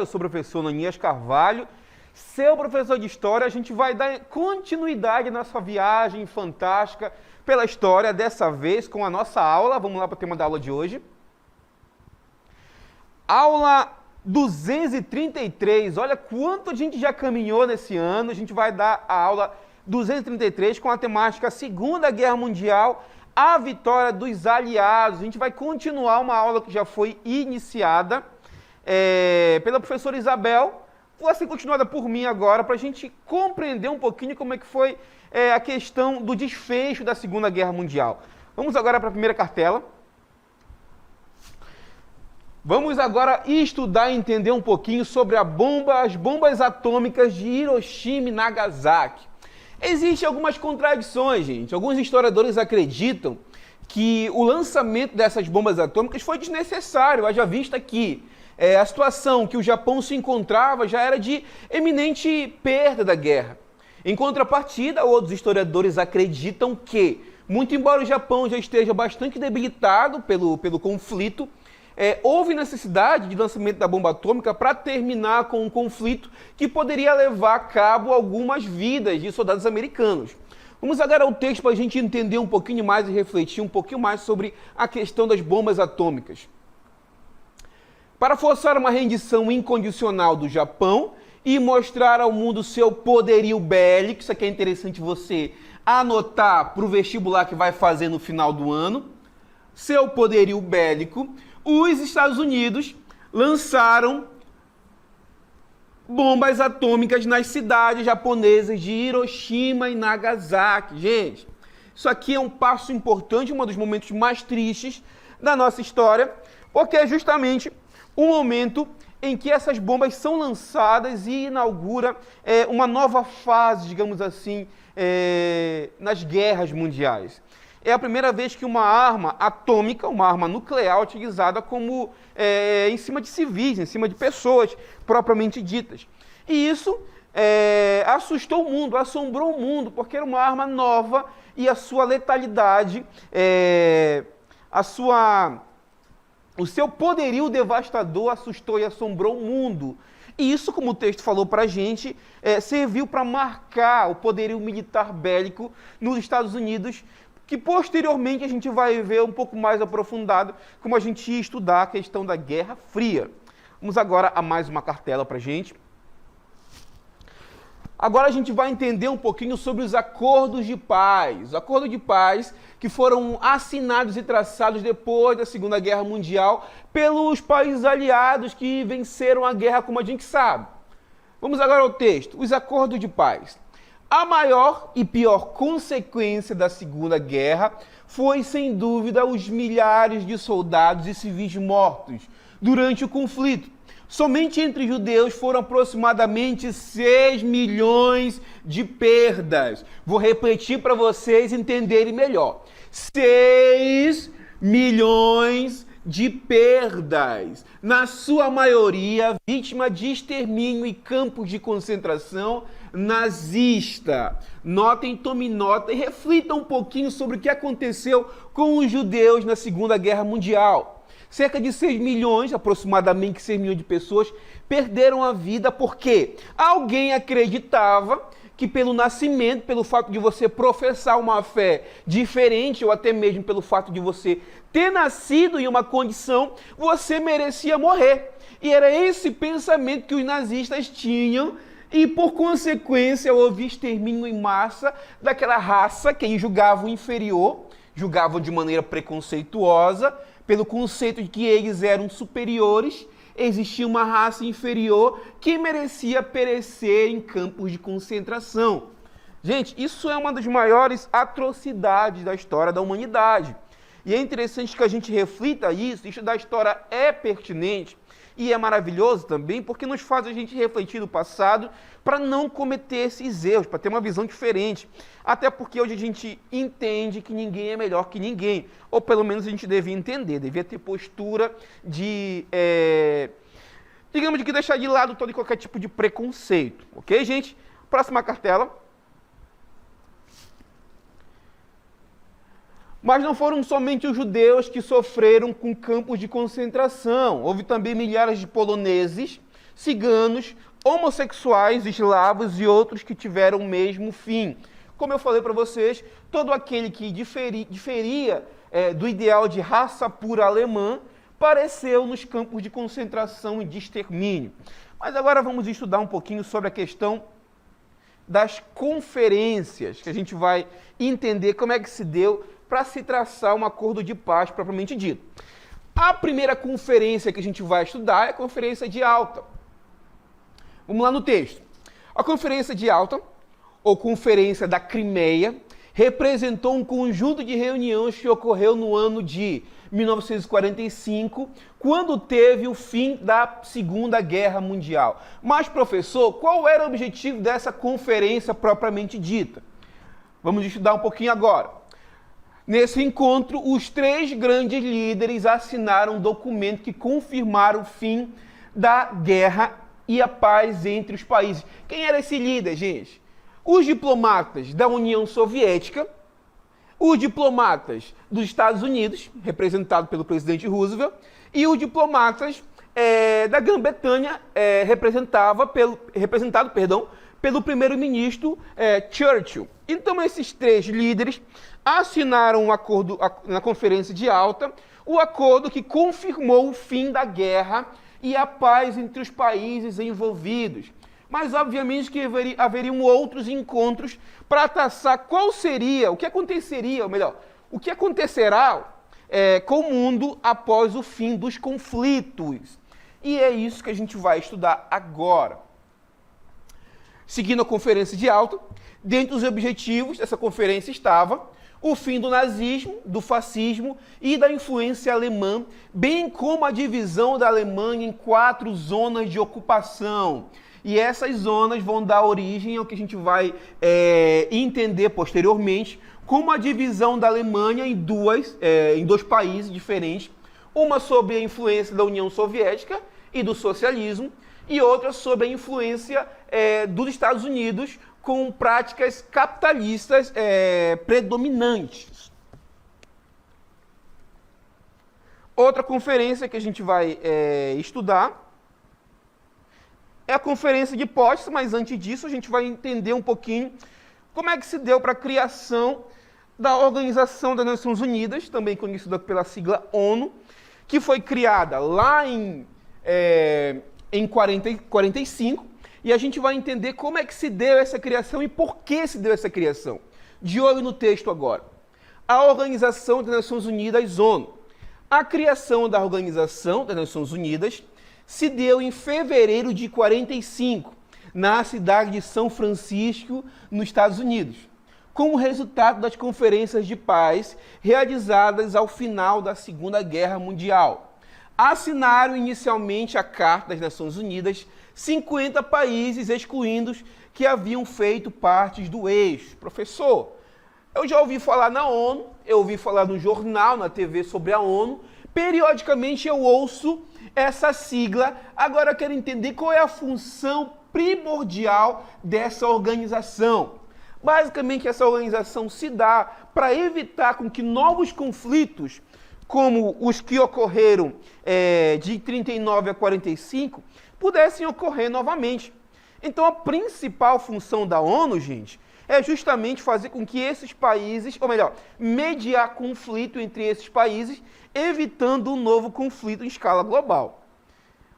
eu sou o professor Ananias Carvalho, seu professor de História. A gente vai dar continuidade à nossa viagem fantástica pela história, dessa vez com a nossa aula. Vamos lá para o tema da aula de hoje. Aula 233, olha quanto a gente já caminhou nesse ano. A gente vai dar a aula 233 com a temática Segunda Guerra Mundial, a vitória dos aliados. A gente vai continuar uma aula que já foi iniciada pela professora Isabel, vai ser continuada por mim agora, para a gente compreender um pouquinho como é que foi a questão do desfecho da Segunda Guerra Mundial. Vamos agora para a primeira cartela. Vamos agora estudar e entender um pouquinho sobre as bombas atômicas de Hiroshima e Nagasaki. Existem algumas contradições, gente. Alguns historiadores acreditam que o lançamento dessas bombas atômicas foi desnecessário, haja vista que a situação que o Japão se encontrava já era de eminente perda da guerra. Em contrapartida, outros historiadores acreditam que, muito embora o Japão já esteja bastante debilitado pelo conflito, houve necessidade de lançamento da bomba atômica para terminar com um conflito que poderia levar a cabo algumas vidas de soldados americanos. Vamos agora ao texto para a gente entender um pouquinho mais e refletir um pouquinho mais sobre a questão das bombas atômicas. Para forçar uma rendição incondicional do Japão e mostrar ao mundo seu poderio bélico, isso aqui é interessante você anotar para o vestibular que vai fazer no final do ano, seu poderio bélico, os Estados Unidos lançaram bombas atômicas nas cidades japonesas de Hiroshima e Nagasaki. Gente, isso aqui é um passo importante, um dos momentos mais tristes da nossa história, porque é justamente o momento em que essas bombas são lançadas e inaugura uma nova fase, digamos assim, nas guerras mundiais. É a primeira vez que uma arma atômica, uma arma nuclear, é utilizada como em cima de civis, em cima de pessoas propriamente ditas. E isso assustou o mundo, assombrou o mundo, porque era uma arma nova e a sua letalidade, o seu poderio devastador assustou e assombrou o mundo. E isso, como o texto falou para a gente, serviu para marcar o poderio militar bélico nos Estados Unidos, que posteriormente a gente vai ver um pouco mais aprofundado, como a gente ia estudar a questão da Guerra Fria. Vamos agora a mais uma cartela para a gente. Agora a gente vai entender um pouquinho sobre os acordos de paz. Os acordos de paz que foram assinados e traçados depois da Segunda Guerra Mundial pelos países aliados que venceram a guerra, como a gente sabe. Vamos agora ao texto. Os acordos de paz. A maior e pior consequência da Segunda Guerra foi, sem dúvida, os milhares de soldados e civis mortos durante o conflito. Somente entre judeus foram aproximadamente 6 milhões de perdas. Vou repetir para vocês entenderem melhor. 6 milhões de perdas, na sua maioria vítima de extermínio e campos de concentração nazista. Notem, tomem nota e reflitam um pouquinho sobre o que aconteceu com os judeus na Segunda Guerra Mundial. Cerca de 6 milhões, aproximadamente 6 milhões de pessoas, perderam a vida porque alguém acreditava que pelo nascimento, pelo fato de você professar uma fé diferente, ou até mesmo pelo fato de você ter nascido em uma condição, você merecia morrer. E era esse pensamento que os nazistas tinham, e por consequência houve extermínio em massa daquela raça que eles julgavam inferior, julgavam de maneira preconceituosa, pelo conceito de que eles eram superiores. Existia uma raça inferior que merecia perecer em campos de concentração. Gente, isso é uma das maiores atrocidades da história da humanidade. E é interessante que a gente reflita isso da história é pertinente e é maravilhoso também, porque nos faz a gente refletir no passado para não cometer esses erros, para ter uma visão diferente. Até porque hoje a gente entende que ninguém é melhor que ninguém, ou pelo menos a gente devia entender, devia ter postura de, digamos, de que deixar de lado todo e qualquer tipo de preconceito. Ok, gente? Próxima cartela. Mas não foram somente os judeus que sofreram com campos de concentração. Houve também milhares de poloneses, ciganos, homossexuais, eslavos e outros que tiveram o mesmo fim. Como eu falei para vocês, todo aquele que diferia do ideal de raça pura alemã pereceu nos campos de concentração e de extermínio. Mas agora vamos estudar um pouquinho sobre a questão das conferências, que a gente vai entender como é que se deu para se traçar um acordo de paz propriamente dito. A primeira conferência que a gente vai estudar é a Conferência de Alta. Vamos lá no texto. A Conferência de Alta, ou Conferência da Crimeia, representou um conjunto de reuniões que ocorreu no ano de 1945, quando teve o fim da Segunda Guerra Mundial. Mas, professor, qual era o objetivo dessa conferência propriamente dita? Vamos estudar um pouquinho agora. Nesse encontro, os 3 grandes líderes assinaram um documento que confirmaram o fim da guerra e a paz entre os países. Quem era esse líder, gente? Os diplomatas da União Soviética, os diplomatas dos Estados Unidos, representado pelo presidente Roosevelt, e os diplomatas da Grã-Bretanha, representado pelo primeiro-ministro Churchill. Então, esses 3 líderes assinaram um acordo na Conferência de Alta, o acordo que confirmou o fim da guerra e a paz entre os países envolvidos. Mas, obviamente, que haveriam outros encontros para traçar qual seria, o que aconteceria, ou melhor, o que acontecerá com o mundo após o fim dos conflitos. E é isso que a gente vai estudar agora. Seguindo a Conferência de Alta, dentre os objetivos dessa conferência estava o fim do nazismo, do fascismo e da influência alemã, bem como a divisão da Alemanha em 4 zonas de ocupação. E essas zonas vão dar origem ao que a gente vai entender posteriormente como a divisão da Alemanha em dois países diferentes, uma sob a influência da União Soviética e do socialismo, e outra sob a influência dos Estados Unidos com práticas capitalistas predominantes. Outra conferência que a gente vai estudar é a Conferência de Potsdam, mas antes disso a gente vai entender um pouquinho como é que se deu para a criação da Organização das Nações Unidas, também conhecida pela sigla ONU, que foi criada lá em 45, e a gente vai entender como é que se deu essa criação e por que se deu essa criação. De olho no texto agora. A Organização das Nações Unidas, ONU. A criação da Organização das Nações Unidas se deu em fevereiro de 45, na cidade de São Francisco, nos Estados Unidos, como resultado das conferências de paz realizadas ao final da Segunda Guerra Mundial. Assinaram inicialmente a Carta das Nações Unidas 50 países, excluindo os que haviam feito parte do eixo. Professor, eu já ouvi falar na ONU, eu ouvi falar no jornal, na TV sobre a ONU, periodicamente eu ouço essa sigla, agora eu quero entender qual é a função primordial dessa organização. Basicamente, essa organização se dá para evitar com que novos conflitos, como os que ocorreram de 39 a 45, pudessem ocorrer novamente. Então, a principal função da ONU, gente, é justamente fazer com que esses países, ou melhor, mediar conflito entre esses países, evitando um novo conflito em escala global.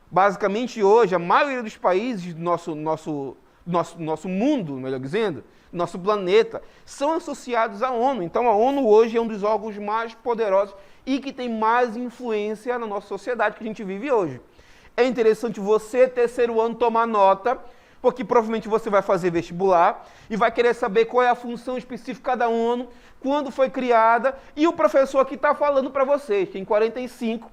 Basicamente, hoje, a maioria dos países do nosso mundo, melhor dizendo, nosso planeta, são associados à ONU. Então, a ONU hoje é um dos órgãos mais poderosos e que tem mais influência na nossa sociedade que a gente vive hoje. É interessante você, terceiro ano, tomar nota, porque provavelmente você vai fazer vestibular e vai querer saber qual é a função específica da ONU, quando foi criada, e o professor aqui está falando para vocês que em 45,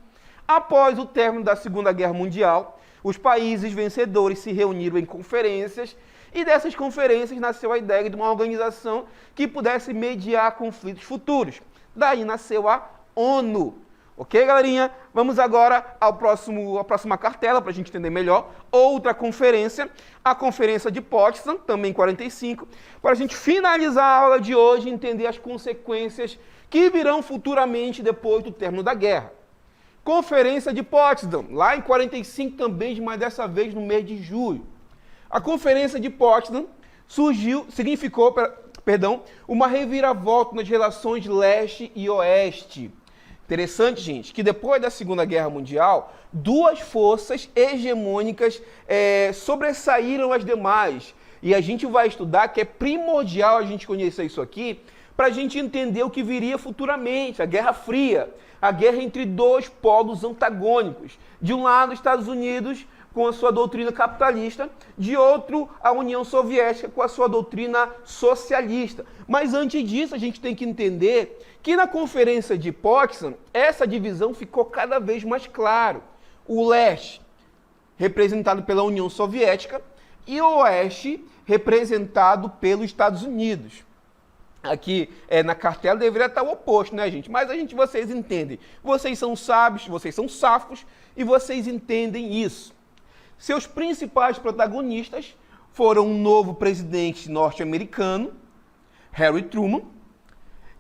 após o término da Segunda Guerra Mundial, os países vencedores se reuniram em conferências, e dessas conferências nasceu a ideia de uma organização que pudesse mediar conflitos futuros. Daí nasceu a ONU. Ok, galerinha? Vamos agora à próxima cartela, para a gente entender melhor. Outra conferência, a Conferência de Potsdam, também em 45, para a gente finalizar a aula de hoje e entender as consequências que virão futuramente depois do término da guerra. Conferência de Potsdam, lá em 45 também, mas dessa vez no mês de julho. A Conferência de Potsdam significou, uma reviravolta nas relações leste e oeste. Interessante, gente, que depois da Segunda Guerra Mundial, duas forças hegemônicas sobressaíram as demais. E a gente vai estudar que é primordial a gente conhecer isso aqui para a gente entender o que viria futuramente, a Guerra Fria, a guerra entre dois polos antagônicos. De um lado, Estados Unidos com a sua doutrina capitalista, de outro, a União Soviética com a sua doutrina socialista. Mas antes disso, a gente tem que entender que na Conferência de Potsdam, essa divisão ficou cada vez mais claro. O leste, representado pela União Soviética, e o oeste, representado pelos Estados Unidos. Aqui na cartela deveria estar o oposto, né, gente? Mas vocês entendem. Vocês são sábios, vocês são safos e vocês entendem isso. Seus principais protagonistas foram um novo presidente norte-americano, Harry Truman,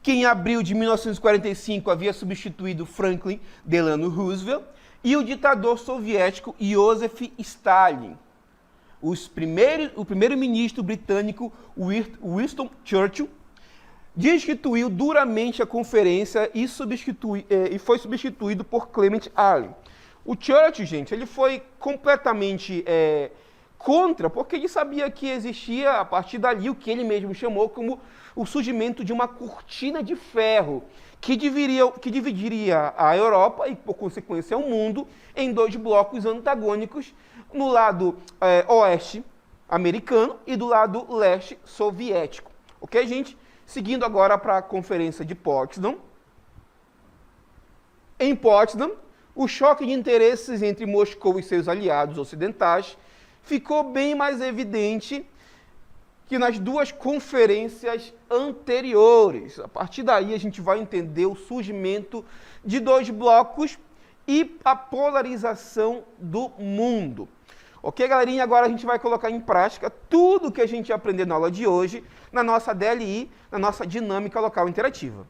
que em abril de 1945 havia substituído Franklin Delano Roosevelt, e o ditador soviético Joseph Stalin. O primeiro-ministro britânico Winston Churchill destituiu duramente a conferência e foi substituído por Clement Attlee. O Churchill, gente, ele foi completamente contra, porque ele sabia que existia, a partir dali, o que ele mesmo chamou como o surgimento de uma cortina de ferro, que dividiria a Europa e, por consequência, o mundo em dois blocos antagônicos, no lado oeste americano e do lado leste soviético. Ok, gente? Seguindo agora para a Conferência de Potsdam. Em Potsdam, o choque de interesses entre Moscou e seus aliados ocidentais ficou bem mais evidente que nas duas conferências anteriores. A partir daí, a gente vai entender o surgimento de dois blocos e a polarização do mundo. Ok, galerinha? Agora a gente vai colocar em prática tudo que a gente aprendeu na aula de hoje, na nossa DLI, na nossa dinâmica local interativa.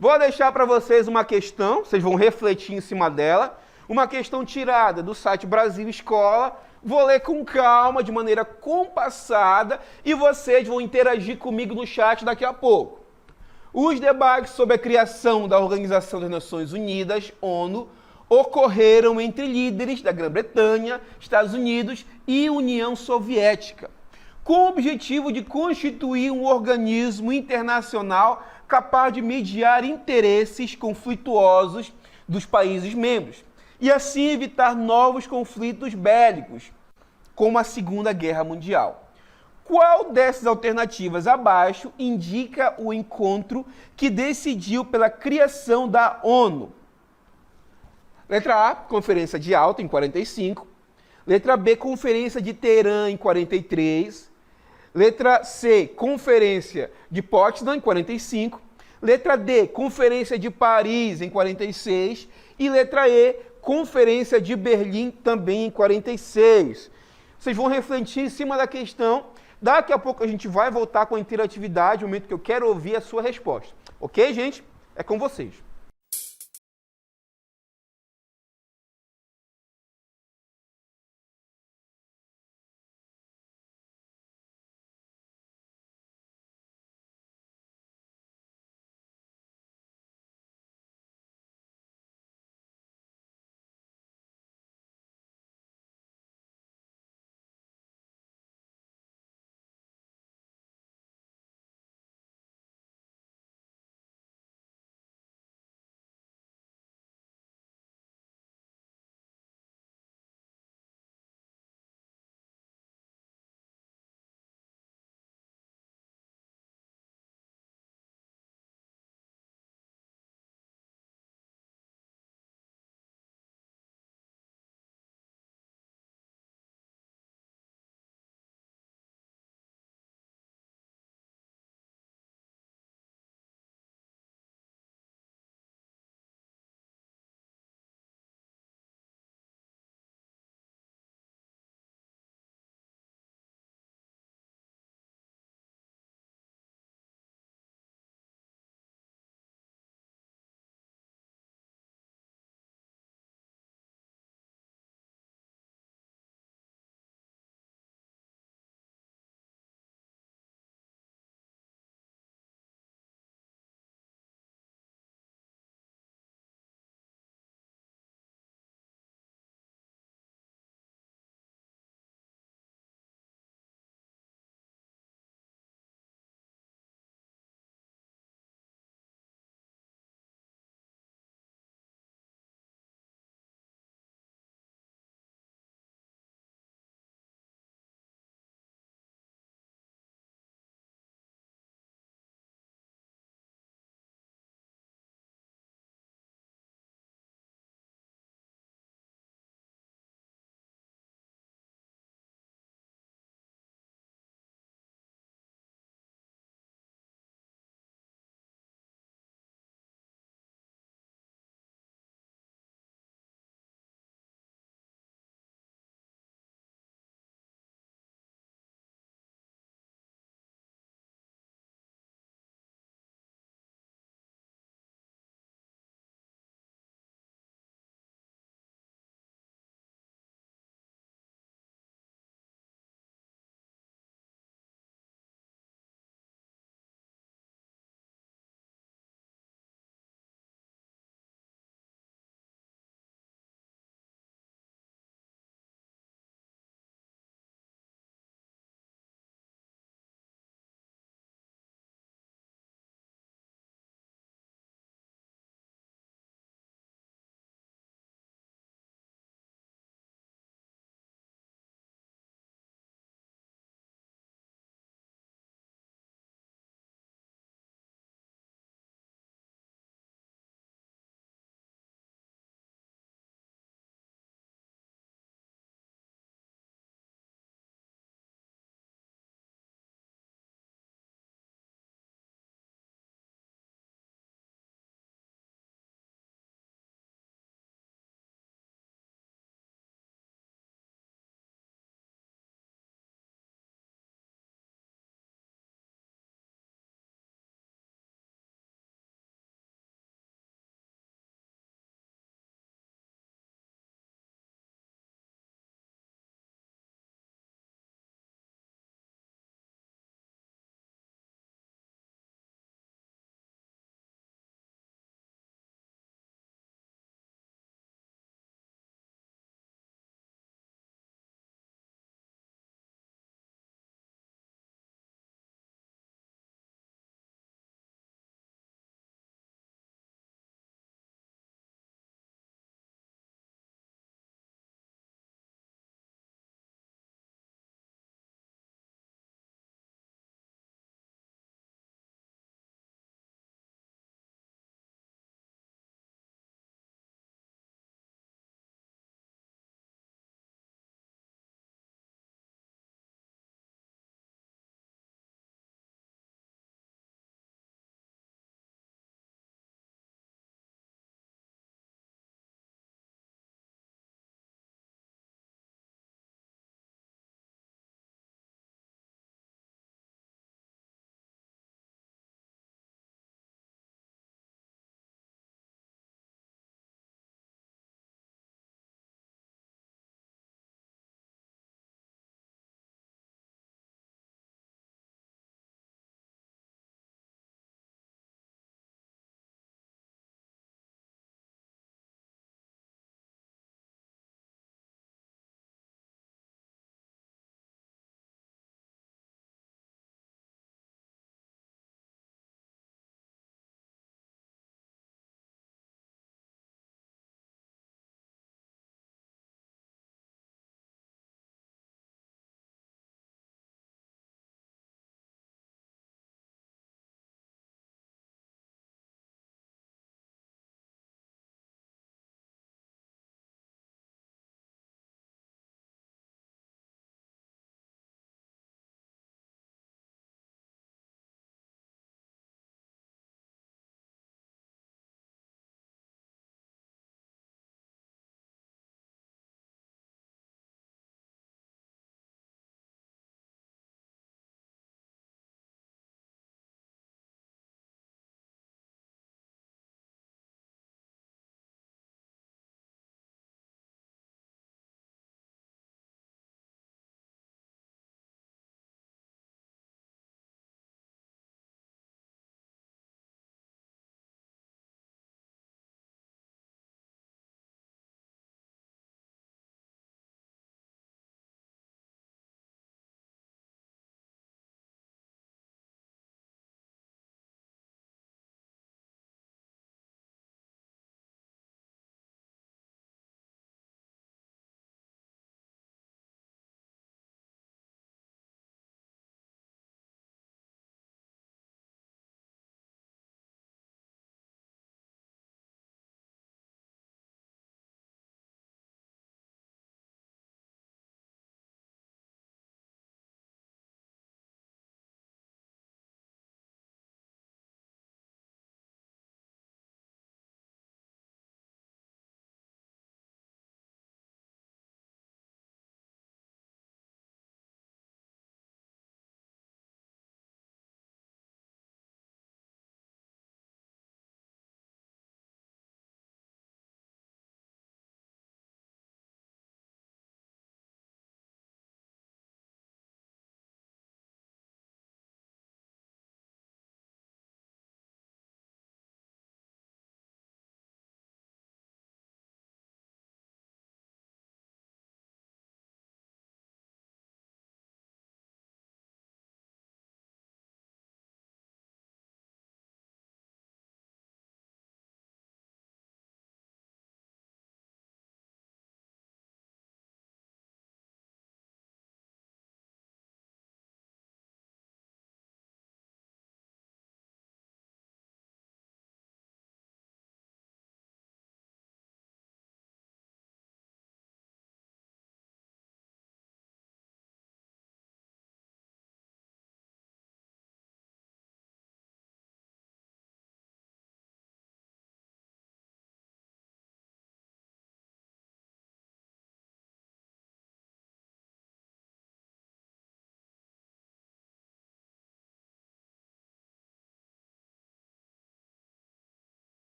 Vou deixar para vocês uma questão, vocês vão refletir em cima dela, uma questão tirada do site Brasil Escola. Vou ler com calma, de maneira compassada, e vocês vão interagir comigo no chat daqui a pouco. Os debates sobre a criação da Organização das Nações Unidas, ONU, ocorreram entre líderes da Grã-Bretanha, Estados Unidos e União Soviética, com o objetivo de constituir um organismo internacional capaz de mediar interesses conflituosos dos países membros e assim evitar novos conflitos bélicos, como a Segunda Guerra Mundial. Qual dessas alternativas abaixo indica o encontro que decidiu pela criação da ONU? Letra A, Conferência de Alta, em 45. Letra B, Conferência de Teherã, em 43. Letra C, Conferência de Potsdam, em 45. Letra D, Conferência de Paris, em 46. E letra E, Conferência de Berlim, também em 46. Vocês vão refletir em cima da questão. Daqui a pouco a gente vai voltar com a interatividade, no momento que eu quero ouvir a sua resposta. Ok, gente? É com vocês.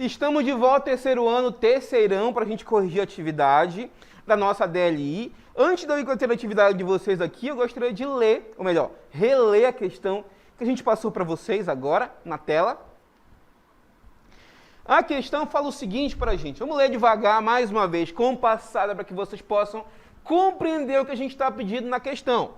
Estamos de volta, terceiro ano, terceirão, para a gente corrigir a atividade da nossa DLI. Antes de eu ir com a atividade de vocês aqui, eu gostaria de ler, ou melhor, reler a questão que a gente passou para vocês agora, na tela. A questão fala o seguinte para a gente, vamos ler devagar, mais uma vez, compassada, para que vocês possam compreender o que a gente está pedindo na questão.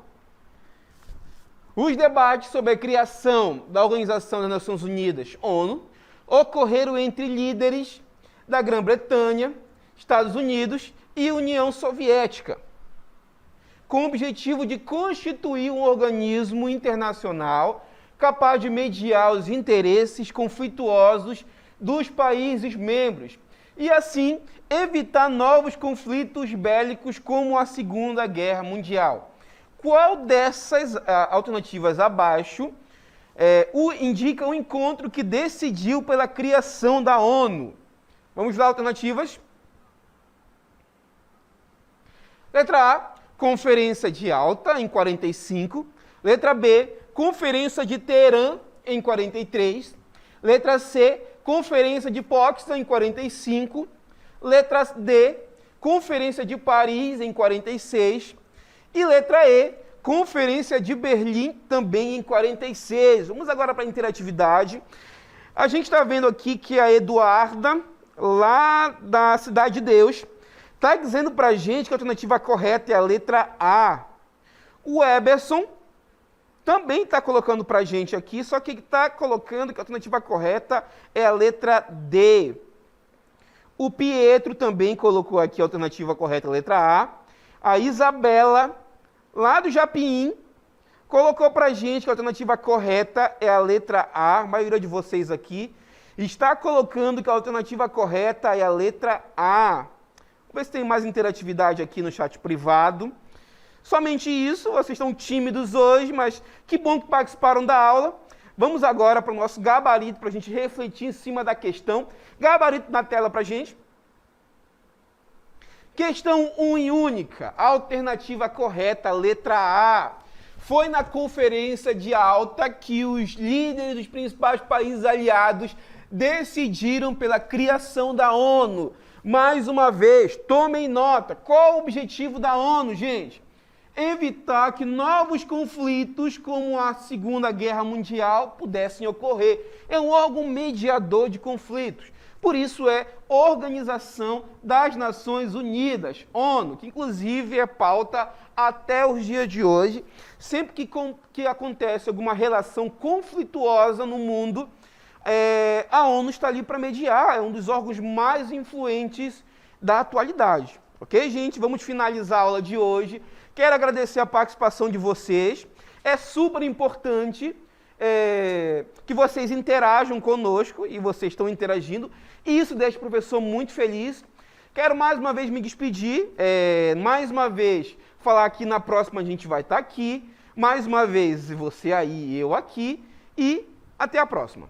Os debates sobre a criação da Organização das Nações Unidas, ONU, ocorreram entre líderes da Grã-Bretanha, Estados Unidos e União Soviética, com o objetivo de constituir um organismo internacional capaz de mediar os interesses conflituosos dos países membros e, assim, evitar novos conflitos bélicos como a Segunda Guerra Mundial. Qual dessas alternativas abaixo indica o encontro que decidiu pela criação da ONU? Vamos lá, alternativas. Letra A, Conferência de Alta, em 45. Letra B, Conferência de Teherã, em 43. Letra C, Conferência de Potsdam, em 45. Letra D, Conferência de Paris, em 46. E letra E, Conferência de Berlim, também em 46. Vamos agora para a interatividade. A gente está vendo aqui que a Eduarda, lá da Cidade de Deus, está dizendo para a gente que a alternativa correta é a letra A. O Eberson também está colocando para a gente aqui, só que está colocando que a alternativa correta é a letra D. O Pietro também colocou aqui a alternativa correta, a letra A. A Isabela, lá do Japim, colocou para a gente que a alternativa correta é a letra A. A maioria de vocês aqui está colocando que a alternativa correta é a letra A. Vamos ver se tem mais interatividade aqui no chat privado. Somente isso, vocês estão tímidos hoje, mas que bom que participaram da aula. Vamos agora para o nosso gabarito, para a gente refletir em cima da questão. Gabarito na tela para a gente. Questão 1 e única, alternativa correta, letra A. Foi na Conferência de Alta que os líderes dos principais países aliados decidiram pela criação da ONU. Mais uma vez, tomem nota, qual o objetivo da ONU, gente? Evitar que novos conflitos como a Segunda Guerra Mundial pudessem ocorrer. É um órgão mediador de conflitos. Por isso é Organização das Nações Unidas, ONU, que inclusive é pauta até os dias de hoje. Sempre que acontece alguma relação conflituosa no mundo, a ONU está ali para mediar, é um dos órgãos mais influentes da atualidade. Ok, gente? Vamos finalizar a aula de hoje. Quero agradecer a participação de vocês. É super importante que vocês interajam conosco, e vocês estão interagindo. E isso deixa o professor muito feliz. Quero mais uma vez me despedir, mais uma vez falar que na próxima a gente vai estar aqui, mais uma vez você aí e eu aqui, e até a próxima.